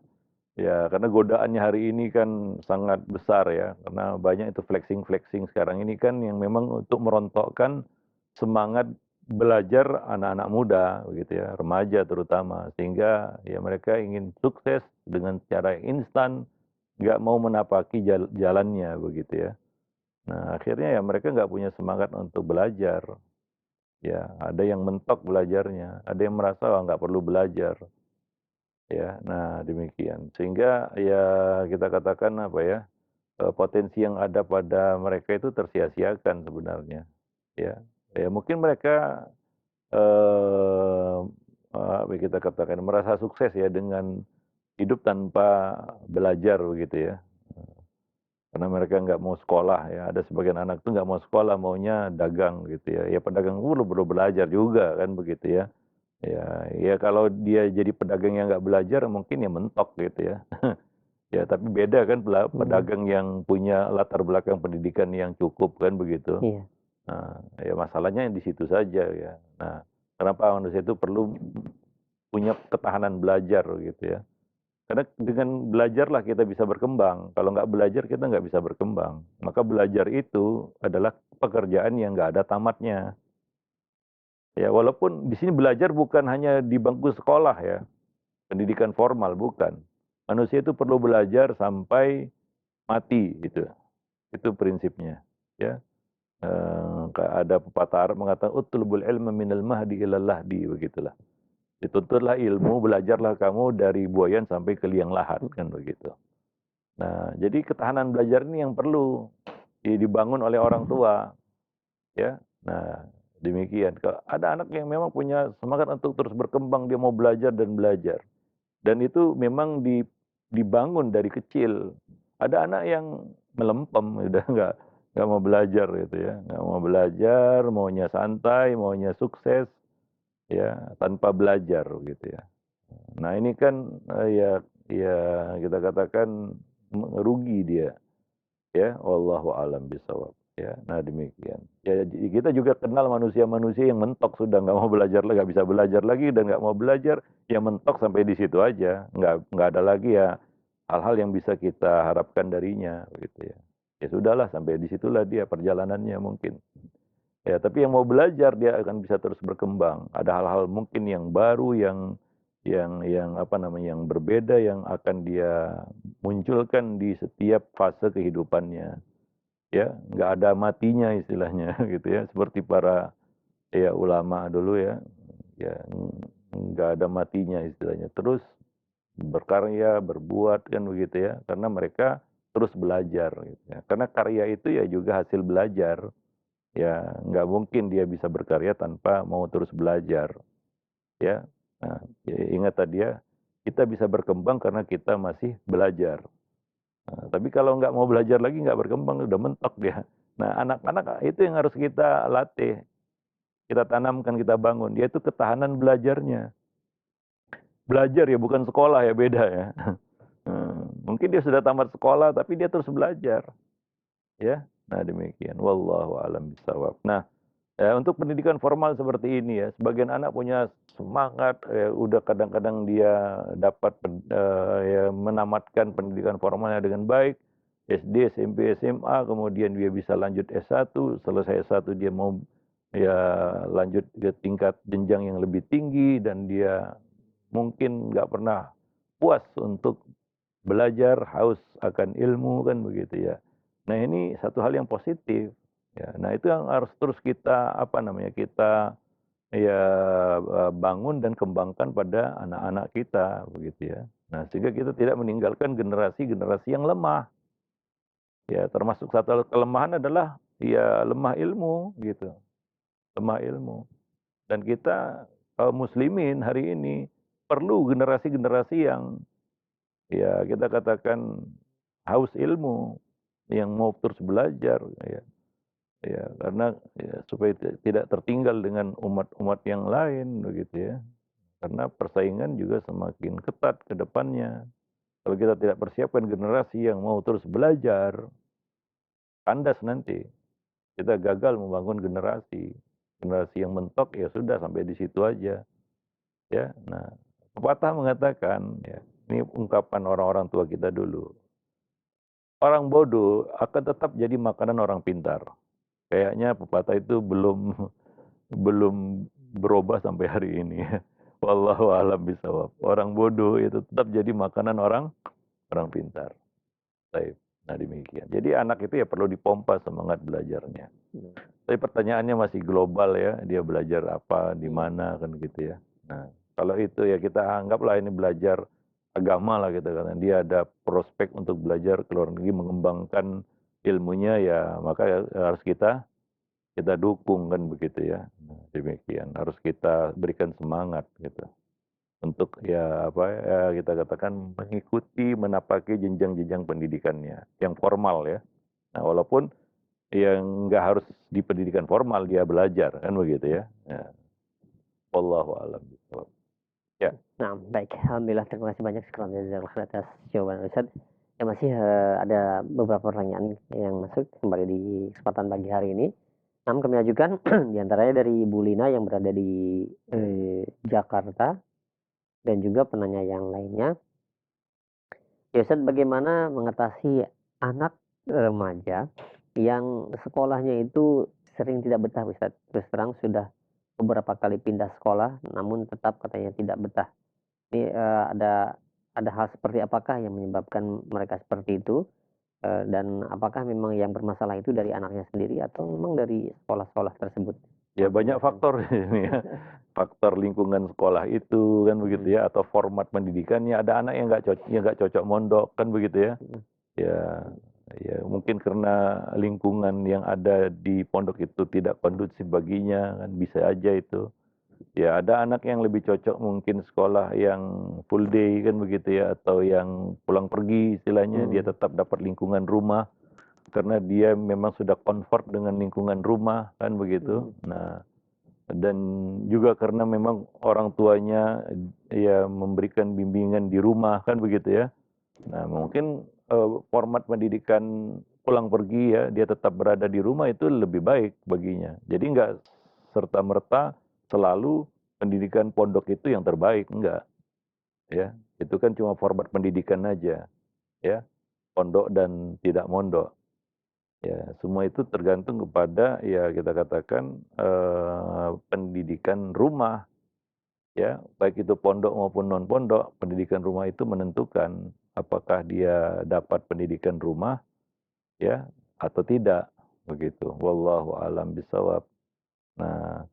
Ya, karena godaannya hari ini kan sangat besar ya, karena banyak itu flexing-flexing sekarang ini kan yang memang untuk merontokkan semangat belajar anak-anak muda begitu ya, remaja terutama. Sehingga ya mereka ingin sukses dengan cara instan, nggak mau menapaki jalannya begitu ya. Nah, akhirnya ya mereka nggak punya semangat untuk belajar. Ya, ada yang mentok belajarnya, ada yang merasa, "Wah, nggak perlu belajar." Ya, nah demikian. Sehingga ya kita katakan apa ya, potensi yang ada pada mereka itu tersia-siakan sebenarnya, ya. Ya mungkin mereka, eee apa ya kita katakan, merasa sukses ya dengan hidup tanpa belajar begitu ya. Karena mereka nggak mau sekolah ya, ada sebagian anak tuh nggak mau sekolah, maunya dagang gitu ya. Ya pedagang perlu belajar juga kan begitu ya. Ya kalau dia jadi pedagang yang nggak belajar mungkin ya mentok gitu ya. Ya tapi beda kan Mhm, pedagang yang punya latar belakang pendidikan yang cukup kan begitu. iya, Nah, ya masalahnya di situ saja ya. Nah, kenapa manusia itu perlu punya ketahanan belajar gitu ya. Karena dengan belajarlah kita bisa berkembang, kalau nggak belajar kita nggak bisa berkembang. Maka belajar itu adalah pekerjaan yang nggak ada tamatnya. Ya walaupun di sini belajar bukan hanya di bangku sekolah ya, pendidikan formal, bukan. Manusia itu perlu belajar sampai mati gitu, itu prinsipnya, ya. Ada pepatah Arab mengatakan, "Utlubul ilma minal mahdi ilal lahdi," begitulah. Dituntutlah ilmu, belajarlah kamu dari buayan sampai ke liang lahat, kan begitu. Nah, jadi ketahanan belajar ini yang perlu dibangun oleh orang tua, ya. Nah, demikian. Ada anak yang memang punya semangat untuk terus berkembang, dia mau belajar dan belajar. Dan itu memang dibangun dari kecil. Ada anak yang melempem, udah nggak mau belajar gitu ya, nggak mau belajar, maunya santai, maunya sukses, ya, tanpa belajar gitu ya. Nah ini kan, ya ya kita katakan rugi dia, ya, wallahu a'lam bishawab, ya. Nah demikian. Ya kita juga kenal manusia-manusia yang mentok sudah nggak mau belajar lagi, nggak bisa belajar lagi dan nggak mau belajar, ya mentok sampai di situ aja, nggak ada lagi ya hal-hal yang bisa kita harapkan darinya, begitu ya. Ya sudahlah sampai di situlah dia perjalanannya mungkin. Ya tapi yang mau belajar dia akan bisa terus berkembang. Ada hal-hal mungkin yang baru yang apa namanya, yang berbeda yang akan dia munculkan di setiap fase kehidupannya. Ya, nggak ada matinya istilahnya gitu ya, seperti para ya ulama dulu ya, ya nggak ada matinya istilahnya, terus berkarya, berbuat kan begitu ya, karena mereka terus belajar gitu ya. Karena karya itu ya juga hasil belajar, ya nggak mungkin dia bisa berkarya tanpa mau terus belajar, ya. Nah, ya ingat tadi ya, kita bisa berkembang karena kita masih belajar. Nah, tapi kalau nggak mau belajar lagi nggak berkembang, udah mentok dia. Nah, anak-anak itu yang harus kita latih, kita tanamkan, kita bangun. Dia itu ketahanan belajarnya. Belajar ya, bukan sekolah ya, beda ya. Mungkin dia sudah tamat sekolah, tapi dia terus belajar, ya. Nah, demikian. Wallahu a'lam bishawab. Nah, ya, untuk pendidikan formal seperti ini ya, sebagian anak punya semangat, udah kadang-kadang dia dapat ya menamatkan pendidikan formalnya dengan baik, SD, SMP, SMA, kemudian dia bisa lanjut S1, selesai S1 dia mau ya lanjut ke tingkat jenjang yang lebih tinggi dan dia mungkin nggak pernah puas untuk belajar, haus akan ilmu kan begitu ya. Nah ini satu hal yang positif, ya. Nah itu yang harus terus kita, apa namanya, kita ya, bangun dan kembangkan pada anak-anak kita, begitu ya. Nah sehingga kita tidak meninggalkan generasi-generasi yang lemah, ya termasuk satu kelemahan adalah ya lemah ilmu gitu, lemah ilmu. Dan kita kaum muslimin hari ini perlu generasi-generasi yang ya kita katakan haus ilmu, yang mau terus belajar ya. Ya, karena ya, supaya tidak tertinggal dengan umat-umat yang lain begitu ya. Karena persaingan juga semakin ketat ke depannya. Kalau kita tidak persiapkan generasi yang mau terus belajar, kandas nanti. Kita gagal membangun generasi. Generasi yang mentok ya sudah sampai di situ aja. Ya, nah pepatah mengatakan ya, ini ini ungkapan orang-orang tua kita dulu. Orang bodoh akan tetap jadi makanan orang pintar. Kayaknya pepatah itu belum belum berubah sampai hari ini ya. Wallahu a'lam bishawab. Orang bodoh itu tetap jadi makanan orang orang pintar. Baik. Nah demikian. Jadi anak itu ya perlu dipompa semangat belajarnya. Tapi pertanyaannya masih global ya. Dia belajar apa, di mana kan gitu ya. Nah kalau itu ya kita anggaplah ini belajar agama lah gitu kan. Dia ada prospek untuk belajar ke luar negeri mengembangkan ilmunya ya maka harus kita dukung kan begitu ya. Nah, demikian harus kita berikan semangat gitu untuk ya apa ya kita katakan mengikuti menapaki jenjang-jenjang pendidikannya yang formal ya. Nah, walaupun yang nggak harus di pendidikan formal dia belajar kan begitu ya. Ya. Wallahu a'lam bishawab. Ya. Nah, baik. Alhamdulillah terima kasih banyak sekali atas jawaban Ustaz. Ya masih ada beberapa pertanyaan yang masuk kembali di kesempatan pagi hari ini. Namun kami ajukan diantaranya dari Bu Lina yang berada di Jakarta dan juga penanya yang lainnya. Ya Ustaz, bagaimana mengatasi anak remaja yang sekolahnya itu sering tidak betah Ustaz? Terus terang sudah beberapa kali pindah sekolah namun tetap katanya tidak betah. Ini ada hal seperti apakah yang menyebabkan mereka seperti itu? Dan apakah memang yang bermasalah itu dari anaknya sendiri atau memang dari sekolah-sekolah tersebut? Ya banyak faktor ini ya. Faktor lingkungan sekolah itu kan begitu ya atau format pendidikannya ada anak yang nggak cocok mondok kan begitu ya. Ya ya mungkin karena lingkungan yang ada di pondok itu tidak kondusif baginya kan bisa aja itu. Ya ada anak yang lebih cocok mungkin sekolah yang full day kan begitu ya atau yang pulang pergi istilahnya dia tetap dapat lingkungan rumah karena dia memang sudah comfort dengan lingkungan rumah kan begitu. Nah dan juga karena memang orang tuanya ya memberikan bimbingan di rumah kan begitu ya. Nah mungkin format pendidikan pulang pergi ya dia tetap berada di rumah itu lebih baik baginya. Jadi enggak serta-merta selalu pendidikan pondok itu yang terbaik, enggak. Ya, itu kan cuma format pendidikan aja ya. Pondok dan tidak mondok. Ya, semua itu tergantung kepada ya kita katakan pendidikan rumah ya, baik itu pondok maupun non pondok, pendidikan rumah itu menentukan apakah dia dapat pendidikan rumah ya atau tidak begitu. Wallahu alam bisawab. Nah,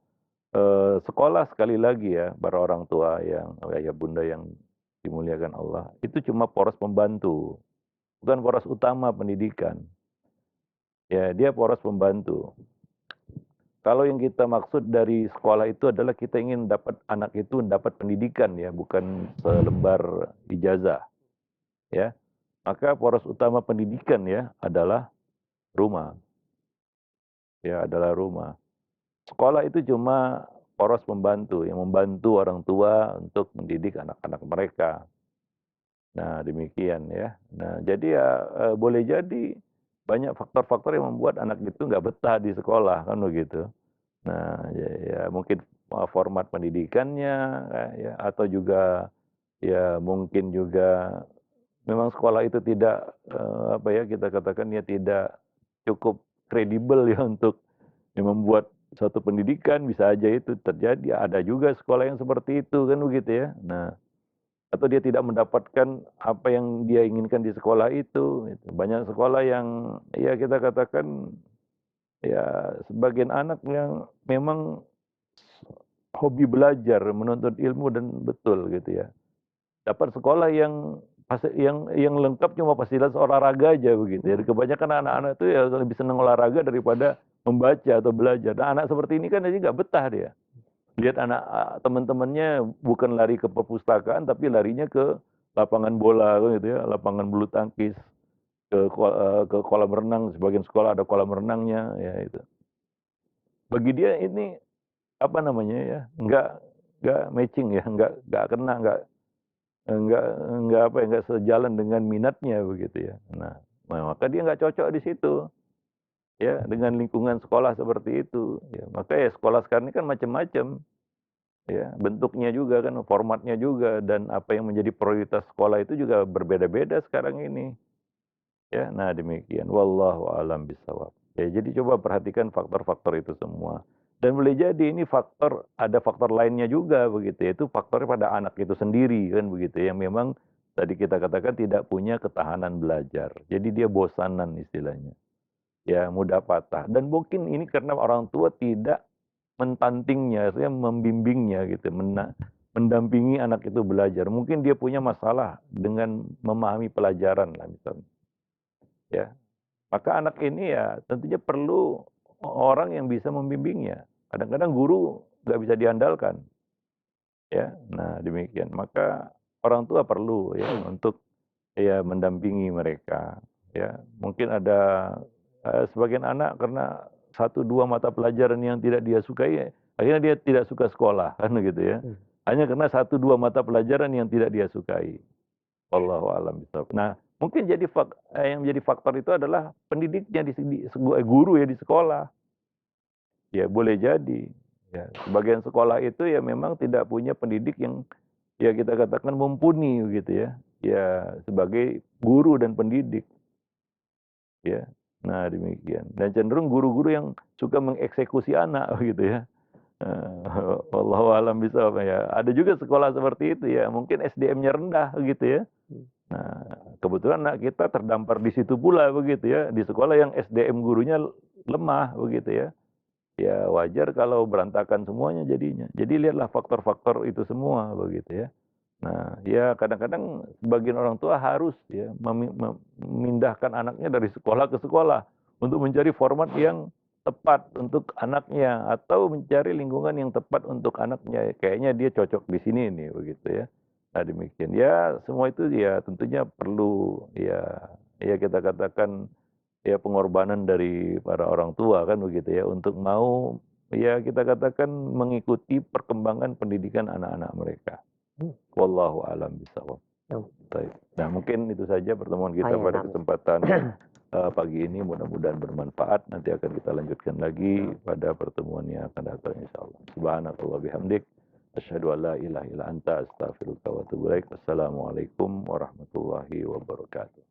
sekolah sekali lagi ya para orang tua yang ayah bunda yang dimuliakan Allah, itu cuma poros pembantu, bukan poros utama pendidikan. Ya, dia poros pembantu. Kalau yang kita maksud dari sekolah itu adalah kita ingin dapat anak itu dapat pendidikan ya, bukan selembar ijazah. Ya. Maka poros utama pendidikan ya adalah rumah. Ya, adalah rumah. Sekolah itu cuma poros pembantu yang membantu orang tua untuk mendidik anak-anak mereka. Nah, demikian ya. Nah, jadi ya boleh jadi banyak faktor-faktor yang membuat anak itu nggak betah di sekolah kan begitu. Nah, ya mungkin format pendidikannya ya atau juga ya mungkin juga memang sekolah itu tidak apa ya kita katakan ya tidak cukup kredibel ya untuk membuat suatu pendidikan bisa aja itu terjadi. Ada juga sekolah yang seperti itu kan begitu ya. Nah, atau dia tidak mendapatkan apa yang dia inginkan di sekolah itu. Gitu. Banyak sekolah yang ya kita katakan ya sebagian anak yang memang hobi belajar, menuntut ilmu dan betul gitu ya. Dapat sekolah yang lengkap cuma fasilitas olahraga aja begitu ya. Kebanyakan anak-anak itu ya lebih senang olahraga daripada membaca atau belajar. Nah, anak seperti ini kan jadi nggak betah dia. Lihat anak teman-temannya bukan lari ke perpustakaan tapi larinya ke lapangan bola gitu ya, lapangan bulu tangkis, ke kolam renang, sebagian sekolah ada kolam renangnya ya itu. Bagi dia ini apa namanya ya, nggak matching ya, nggak kena, nggak apa ya, nggak sejalan dengan minatnya begitu ya. Nah, maka dia nggak cocok di situ ya dengan lingkungan sekolah seperti itu. Ya, maka ya sekolah sekarang ini kan macam-macam. ya. Bentuknya juga kan, formatnya juga, dan apa yang menjadi prioritas sekolah itu juga berbeda-beda sekarang ini, ya. Nah demikian, wallahu a'lam bishawab. Ya jadi coba perhatikan faktor-faktor itu semua. Dan boleh jadi ini ada faktor lainnya juga begitu ya, itu faktornya pada anak itu sendiri kan begitu ya, yang memang tadi kita katakan tidak punya ketahanan belajar. Jadi dia bosanan istilahnya, ya mudah patah. Dan mungkin ini karena orang tua tidak mentantingnya, artinya membimbingnya gitu, mendampingi anak itu belajar. Mungkin dia punya masalah dengan memahami pelajaran lah misalnya, ya. Maka anak ini ya tentunya perlu orang yang bisa membimbingnya. Kadang-kadang guru nggak bisa diandalkan, ya. Nah demikian, maka orang tua perlu ya untuk ya mendampingi mereka, ya. Mungkin ada, sebagian anak karena satu 2 mata pelajaran yang tidak dia sukai, akhirnya dia tidak suka sekolah, kan gitu ya. Hanya karena satu 2 mata pelajaran yang tidak dia sukai. Wallahu a'lam bishawab. Nah, mungkin yang menjadi faktor itu adalah pendidiknya guru ya di sekolah. Ya boleh jadi, ya. Sebagian sekolah itu ya memang tidak punya pendidik yang ya kita katakan mumpuni gitu ya. Ya sebagai guru dan pendidik, ya. Nah demikian. Dan cenderung guru-guru yang suka mengeksekusi anak gitu ya. Wallahu a'lam bishawab ya. Ada juga sekolah seperti itu ya, mungkin SDM-nya rendah gitu ya. Nah, kebetulan anak kita terdampar di situ pula begitu ya, di sekolah yang SDM gurunya lemah begitu ya. Ya wajar kalau berantakan semuanya jadinya. Jadi lihatlah faktor-faktor itu semua begitu ya. Nah, ya kadang-kadang sebagian orang tua harus ya memindahkan anaknya dari sekolah ke sekolah untuk mencari format yang tepat untuk anaknya atau mencari lingkungan yang tepat untuk anaknya. Kayaknya dia cocok di sini nih begitu ya. Nah, demikian. Ya, semua itu ya tentunya perlu ya kita katakan ya pengorbanan dari para orang tua kan begitu ya untuk mau ya kita katakan mengikuti perkembangan pendidikan anak-anak mereka. Wallahu a'lam bishawab. Oh, Baik. Nah, mungkin itu saja pertemuan kita ya, pada nah. kesempatan pagi ini, mudah-mudahan bermanfaat. Nanti akan kita lanjutkan lagi pada pertemuan yang akan datang insyaallah. Subhanakallah bihamdik, asyhadu an la ilaha illa anta, astaghfiruka wa atubu ilaik. Wassalamualaikum warahmatullahi wabarakatuh.